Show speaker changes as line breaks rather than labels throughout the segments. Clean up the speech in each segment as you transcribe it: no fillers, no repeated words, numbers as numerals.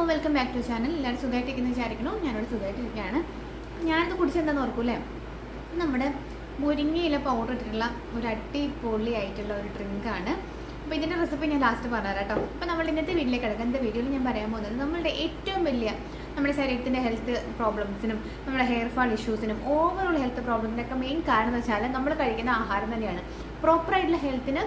Welcome back to channel. എല്ലാവരും സുഖമായിട്ടിരിക്കുന്ന വിചാരിക്കണോ? ഞാനോട് സുഖമായിട്ടിരിക്കുകയാണ്. ഞാനിത് കുടിച്ചെന്താന്ന് ഓർക്കൂലേ, നമ്മുടെ മുരിങ്ങയില പൗഡർ ഇട്ടിട്ടുള്ള ഒരു അടിപൊളിയായിട്ടുള്ള ഒരു ഡ്രിങ്കാണ്. അപ്പോൾ ഇതിൻ്റെ റെസിപ്പി ഞാൻ ലാസ്റ്റ് പറഞ്ഞുതരാം കേട്ടോ. അപ്പോൾ നമ്മൾ ഇന്നത്തെ വീട്ടിലേക്ക് കിടക്കുക. ഇന്നത്തെ വീഡിയോയിൽ ഞാൻ പറയാൻ പോകുന്നത് നമ്മളുടെ ഏറ്റവും വലിയ നമ്മുടെ ശരീരത്തിൻ്റെ ഹെൽത്ത് പ്രോബ്ലംസിനും നമ്മുടെ ഹെയർ ഫാൾ ഇഷ്യൂസിനും ഓവറോൾ ഹെൽത്ത് പ്രോബ്ലംസിനൊക്കെ മെയിൻ കാരണം എന്ന് വെച്ചാൽ നമ്മൾ കഴിക്കുന്ന ആഹാരം തന്നെയാണ്. പ്രോപ്പറായിട്ടുള്ള ഹെൽത്തിന്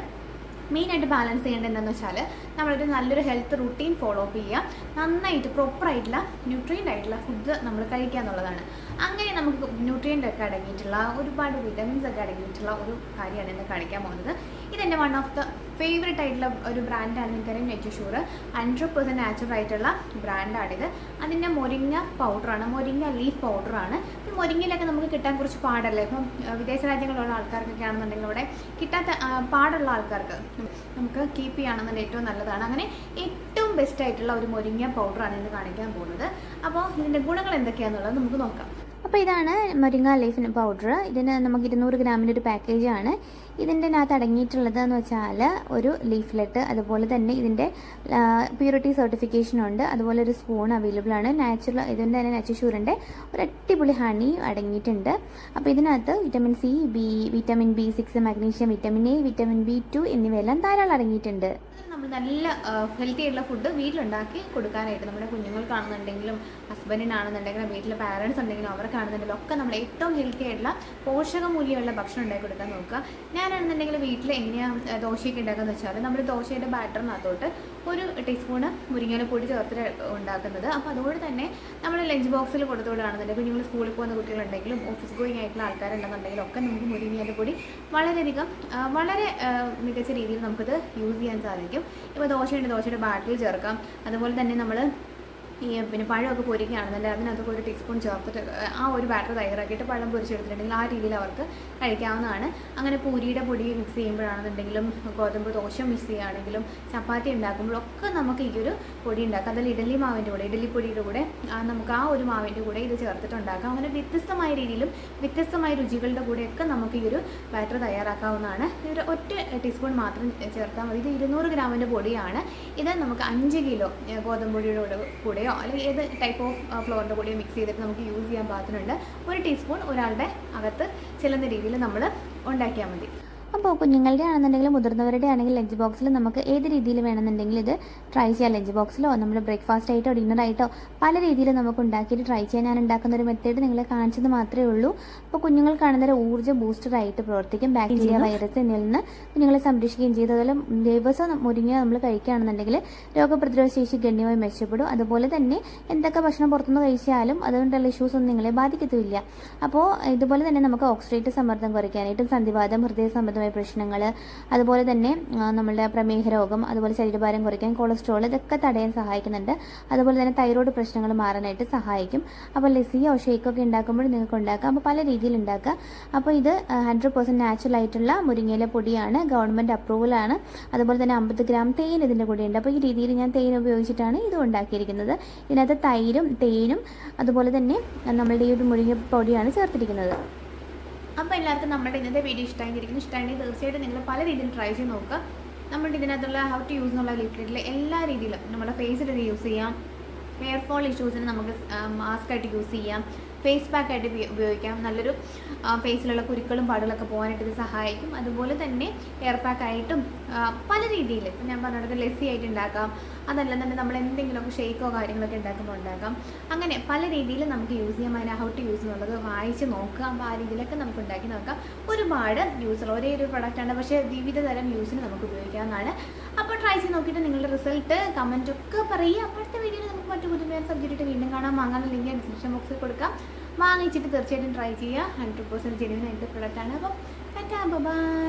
മെയിനായിട്ട് ബാലൻസ് ചെയ്യേണ്ടത് എന്താണെന്ന് വെച്ചാൽ നമ്മളൊരു നല്ലൊരു ഹെൽത്ത് റുട്ടീൻ ഫോളോ അപ്പ് ചെയ്യുക, നന്നായിട്ട് പ്രോപ്പറായിട്ടുള്ള ന്യൂട്രിയൻ്റ് ആയിട്ടുള്ള ഫുഡ് നമ്മൾ കഴിക്കുക എന്നുള്ളതാണ്. അങ്ങനെ നമുക്ക് ന്യൂട്രിയൻ്റ് ഒക്കെ അടങ്ങിയിട്ടുള്ള ഒരുപാട് വിറ്റമിൻസ് ഒക്കെ അടങ്ങിയിട്ടുള്ള ഒരു കാര്യമാണ് ഇന്ന് കാണിക്കാൻ പോകുന്നത്. ഇതെൻ്റെ വൺ ഓഫ് ദ ഫേവറേറ്റ് ആയിട്ടുള്ള ഒരു ബ്രാൻഡാണ്. നിങ്ങൾക്കറിയാം, നെറ്റ്ഷൂർ 100% നാച്ചുറൽ ആയിട്ടുള്ള ബ്രാൻഡാണിത്. അതിൻ്റെ മൊരിങ്ങ പൗഡറാണ്, മൊരിങ്ങ ലീഫ് പൗഡറാണ്. ഈ മൊരിങ്ങയിലൊക്കെ നമുക്ക് കിട്ടാൻ കുറച്ച് പാടല്ലേ. ഇപ്പം വിദേശ രാജ്യങ്ങളിലുള്ള ആൾക്കാർക്കൊക്കെ ആണെന്നുണ്ടെങ്കിൽ ഇവിടെ കിട്ടാത്ത പാടുള്ള ആൾക്കാർക്ക് നമുക്ക് കീപ്പ് ചെയ്യുകയാണെന്നുണ്ടെങ്കിൽ ഏറ്റവും നല്ലതാണ്. അങ്ങനെ ഏറ്റവും ബെസ്റ്റ് ആയിട്ടുള്ള ഒരു മൊരിങ്ങ പൗഡറാണ് ഇന്ന് കാണിക്കാൻ പോകുന്നത്. അപ്പോൾ ഇതിൻ്റെ ഗുണങ്ങൾ എന്തൊക്കെയാണെന്നുള്ളത് നമുക്ക് നോക്കാം.
അപ്പോൾ ഇതാണ് മൊരിങ്ങ ലീഫ് പൗഡർ. ഇതിന് നമുക്ക് 200 ഗ്രാമിൻ്റെ ഒരു പാക്കേജാണ്. ഇതിൻ്റെ അകത്ത് അടങ്ങിയിട്ടുള്ളതെന്ന് വെച്ചാൽ ഒരു ലീഫ്ലെറ്റ്, അതുപോലെ തന്നെ ഇതിൻ്റെ പ്യൂരിറ്റി സർട്ടിഫിക്കേഷൻ ഉണ്ട്, അതുപോലെ ഒരു സ്പൂൺ അവൈലബിൾ ആണ്. ഇതിൻ്റെ തന്നെ നെറ്റ്ഷൂറിൻ്റെ ഒരു അടിപൊളി ഹണി അടങ്ങിയിട്ടുണ്ട്. അപ്പോൾ ഇതിനകത്ത് vitamin C, vitamin B6, magnesium, vitamin A, vitamin B2 എന്നിവയെല്ലാം ധാരാളം അടങ്ങിയിട്ടുണ്ട്.
നമ്മൾ നല്ല ഹെൽത്തി ആയിട്ടുള്ള ഫുഡ് വീട്ടിലുണ്ടാക്കി കൊടുക്കാനായിട്ട് നമ്മുടെ കുഞ്ഞുങ്ങൾക്കാണെന്നുണ്ടെങ്കിലും ഹസ്ബൻഡിനാണെന്നുണ്ടെങ്കിലും വീട്ടിലെ പാരൻസ് ഉണ്ടെങ്കിലും അവർക്കാണെന്നുണ്ടെങ്കിലും ഒക്കെ നമ്മൾ ഏറ്റവും ഹെൽത്തി ആയിട്ടുള്ള പോഷകമൂല്യമുള്ള ഭക്ഷണം ഉണ്ടാക്കി കൊടുക്കാൻ നോക്കുക. ഞാനാണെന്നുണ്ടെങ്കിൽ വീട്ടിൽ എങ്ങനെയാണ് ദോശയൊക്കെ ഉണ്ടാക്കുകയെന്ന് വെച്ചാൽ നമ്മൾ ദോശയുടെ ബാറ്ററിനകത്തോട്ട് 1 ടീസ്പൂണ് മുരിങ്ങയില പൊടി ചേർത്തിട്ട് ഉണ്ടാക്കുന്നത്. അപ്പോൾ അതുകൊണ്ട് തന്നെ നമ്മൾ ലഞ്ച് ബോക്സിൽ കൊടുത്തുവിടുകയാണെന്നുണ്ടെങ്കിൽ കുഞ്ഞുങ്ങൾ സ്കൂളിൽ പോകുന്ന കുട്ടികളുണ്ടെങ്കിലും ഓഫീസ് ഗോയിങ് ആയിട്ടുള്ള ആൾക്കാരുണ്ടെന്നുണ്ടെങ്കിലും ഒക്കെ നമുക്ക് മുരിങ്ങയില പൊടി വളരെ മികച്ച രീതിയിൽ നമുക്കിത് യൂസ് ചെയ്യാൻ സാധിക്കും. ഇപ്പോൾ ദോശയുടെ ബാറ്ററിൽ ചേർക്കാം. അതുപോലെ തന്നെ നമ്മൾ പിന്നെ പഴമൊക്കെ പൊരിക്കുകയാണെന്നുണ്ടെങ്കിൽ അതിനകത്തൊക്കെ 1 ടീസ്പൂൺ ചേർത്തിട്ട് ആ ഒരു ബാറ്റർ തയ്യാറാക്കിയിട്ട് പഴം പൊരിച്ചെടുത്തിട്ടുണ്ടെങ്കിൽ ആ രീതിയിൽ അവർക്ക് കഴിക്കാവുന്നതാണ്. അങ്ങനെ പൂരിയുടെ പൊടി മിക്സ് ചെയ്യുമ്പോഴാണെന്നുണ്ടെങ്കിലും ഗോതമ്പ് ദോശ മിക്സ് ചെയ്യുകയാണെങ്കിലും ചപ്പാത്തി ഉണ്ടാക്കുമ്പോഴൊക്കെ നമുക്ക് ഈ ഒരു പൊടി ഉണ്ടാക്കാം. അതിൽ ഇഡലി മാവിൻ്റെ കൂടെ, ഇഡലിപ്പൊടിയുടെ കൂടെ നമുക്ക് ആ ഒരു മാവിൻ്റെ കൂടെ ഇത് ചേർത്തിട്ട് ഉണ്ടാക്കാം. അങ്ങനെ വ്യത്യസ്തമായ രീതിയിലും വ്യത്യസ്തമായ രുചികളുടെ കൂടെയൊക്കെ നമുക്ക് ഈ ഒരു ബാറ്റർ തയ്യാറാക്കാവുന്നതാണ്. ഒരു 1 ടീസ്പൂൺ മാത്രം ചേർത്താൽ മതി. ഇത് 200 ഗ്രാമിൻ്റെ പൊടിയാണ്. ഇത് നമുക്ക് 5 കിലോ ഗോതമ്പ് പൊടിയുടെ കൂടെ അല്ലെങ്കിൽ ഏത് ടൈപ്പ് ഓഫ് ഫ്ലോറിൻ്റെ കൂടെ മിക്സ് ചെയ്തിട്ട് നമുക്ക് യൂസ് ചെയ്യാൻ പാകത്തിനുണ്ട്. 1 ടീസ്പൂൺ ഒരാളുടെ അകത്ത് ചെല്ലുന്ന രീതിയിൽ നമ്മൾ ഉണ്ടാക്കിയാൽ മതി.
അപ്പോൾ കുഞ്ഞുങ്ങളുടെ ആണെന്നുണ്ടെങ്കിലും മുതിർന്നവരുടെ ആണെങ്കിൽ ലഞ്ച് ബോക്സിൽ നമുക്ക് ഏത് രീതിയിൽ വേണമെന്നുണ്ടെങ്കിൽ ഇത് ട്രൈ ചെയ്യാം. ലഞ്ച് ബോക്സിലോ നമ്മൾ ബ്രേക്ക്ഫാസ്റ്റ് ആയിട്ടോ ഡിന്നറായിട്ടോ പല രീതിയിൽ നമുക്ക് ഉണ്ടാക്കിയിട്ട് ട്രൈ ചെയ്യാൻ ഞാൻ ഉണ്ടാക്കുന്ന ഒരു മെത്തേഡ് നിങ്ങളെ കാണിച്ചത് മാത്രമേ ഉള്ളൂ. അപ്പോൾ കുഞ്ഞുങ്ങൾക്കാണെന്നൊരു ഊർജ്ജ ബൂസ്റ്ററായിട്ട് പ്രവർത്തിക്കും. ബാക്ടീരിയ, വൈറസ് എന്നിൽ നിന്ന് കുഞ്ഞുങ്ങളെ സംരക്ഷിക്കുകയും ചെയ്തു. അതുപോലെ ദിവസം മുരിങ്ങ നമ്മൾ കഴിക്കുകയാണെന്നുണ്ടെങ്കിൽ രോഗപ്രതിരോധ ശേഷി ഗണ്യമായി മെച്ചപ്പെടും. അതുപോലെ തന്നെ എന്തൊക്കെ ഭക്ഷണം പുറത്തുനിന്ന് കഴിച്ചാലും അതുകൊണ്ടുള്ള ഇഷ്യൂസ് ഒന്നും നിങ്ങളെ ബാധിക്കത്തുമില്ല. അപ്പോൾ ഇതുപോലെ തന്നെ നമുക്ക് ഓക്സിഡേറ്റീവ് സമ്മർദ്ദം കുറയ്ക്കാനായിട്ടും സന്ധിവാതം, ഹൃദയ സംബന്ധമായ പ്രശ്നങ്ങൾ, അതുപോലെ തന്നെ നമ്മളുടെ പ്രമേഹ രോഗം, അതുപോലെ ശരീരഭാരം കുറയ്ക്കാൻ, കൊളസ്ട്രോൾ, ഇതൊക്കെ തടയാൻ സഹായിക്കുന്നുണ്ട്. അതുപോലെ തന്നെ തൈറോയ്ഡ് പ്രശ്നങ്ങൾ മാറാനായിട്ട് സഹായിക്കും. അപ്പോൾ ലസ്സിയോ ഷേക്കൊക്കെ ഉണ്ടാക്കുമ്പോൾ നിങ്ങൾക്ക് ഉണ്ടാക്കാം. അപ്പോൾ പല രീതിയിൽ ഉണ്ടാക്കുക. അപ്പോൾ ഇത് 100% നാച്ചുറൽ ആയിട്ടുള്ള മുരിങ്ങയില പൊടിയാണ്, ഗവൺമെൻറ് അപ്രൂവലാണ്. അതുപോലെ തന്നെ 50 ഗ്രാം തേൻ ഇതിൻ്റെ കൂടെ ഉണ്ട്. അപ്പോൾ ഈ രീതിയിൽ ഞാൻ തേൻ ഉപയോഗിച്ചിട്ടാണ് ഇത് ഉണ്ടാക്കിയിരിക്കുന്നത്. ഇതിനകത്ത് തൈരും തേനും അതുപോലെ തന്നെ നമ്മളുടെ ഈ ഒരു മുരിങ്ങ പൊടിയാണ് ചേർത്തിരിക്കുന്നത്.
അപ്പോൾ എല്ലാവർക്കും നമ്മുടെ ഇന്നത്തെ വീഡിയോ ഇഷ്ടമായിരിക്കും. തീർച്ചയായിട്ടും നിങ്ങൾ പല രീതിയിൽ ട്രൈ ചെയ്ത് നോക്കുക. നമ്മുടെ ഇതിനകത്തുള്ള ഹൗ ടു യൂസ് എന്നുള്ള ലീഫ്ലെറ്റിൽ എല്ലാ രീതിയിലും നമ്മുടെ ഫേസിൽ ഇത് യൂസ് ചെയ്യാം. ഹെയർ ഫോൾ ഇഷ്യൂസിന് നമുക്ക് മാസ്ക് ആയിട്ട് യൂസ് ചെയ്യാം, ഫേസ് പാക്ക് ആയിട്ട് ഉപയോഗിക്കാം. നല്ലൊരു ഫേസിലുള്ള കുരുക്കളും പാടുകളൊക്കെ പോകാനായിട്ട് ഇത് സഹായിക്കും. അതുപോലെ തന്നെ ഹെയർ പാക്ക് ആയിട്ടും പല രീതിയിൽ ഞാൻ പറഞ്ഞത് ലസ്സി ആയിട്ട് ഉണ്ടാക്കാം. അതല്ല തന്നെ നമ്മൾ എന്തെങ്കിലുമൊക്കെ ഷേക്കോ കാര്യങ്ങളൊക്കെ ഉണ്ടാക്കുമ്പോൾ ഉണ്ടാക്കാം. അങ്ങനെ പല രീതിയിൽ നമുക്ക് യൂസ് ചെയ്യാം. അതിന് ഹൗ ടു യൂസ് എന്നുള്ളത് വായിച്ച് നോക്കുക. അപ്പോൾ ആ രീതിയിലൊക്കെ നമുക്ക് ഉണ്ടാക്കി നോക്കാം. ഒരുപാട് യൂസുള്ള ഒരേ ഒരു പ്രൊഡക്റ്റാണ്, പക്ഷേ വിവിധ തരം യൂസിന് നമുക്ക് ഉപയോഗിക്കാവുന്നതാണ്. അപ്പോൾ ട്രൈ ചെയ്ത് നോക്കിയിട്ട് നിങ്ങളുടെ റിസൾട്ട് കമൻറ്റൊക്കെ പറയുക. അപ്പോഴത്തെ വീഡിയോയിൽ നമുക്ക് മറ്റു പുതുമയാൻ സബ്ജക്റ്റ് വീണ്ടും കാണാം. വാങ്ങാനുള്ള ലിങ്ക് ഡിസ്ക്രിപ്ഷൻ ബോക്സിൽ കൊടുക്കാം. വാങ്ങിച്ചിട്ട് തീർച്ചയായിട്ടും ട്രൈ ചെയ്യുക. 100% ജെന്യുവൻ ആയിട്ട് പ്രൊഡക്റ്റാണ്. അപ്പോൾ ബൈ.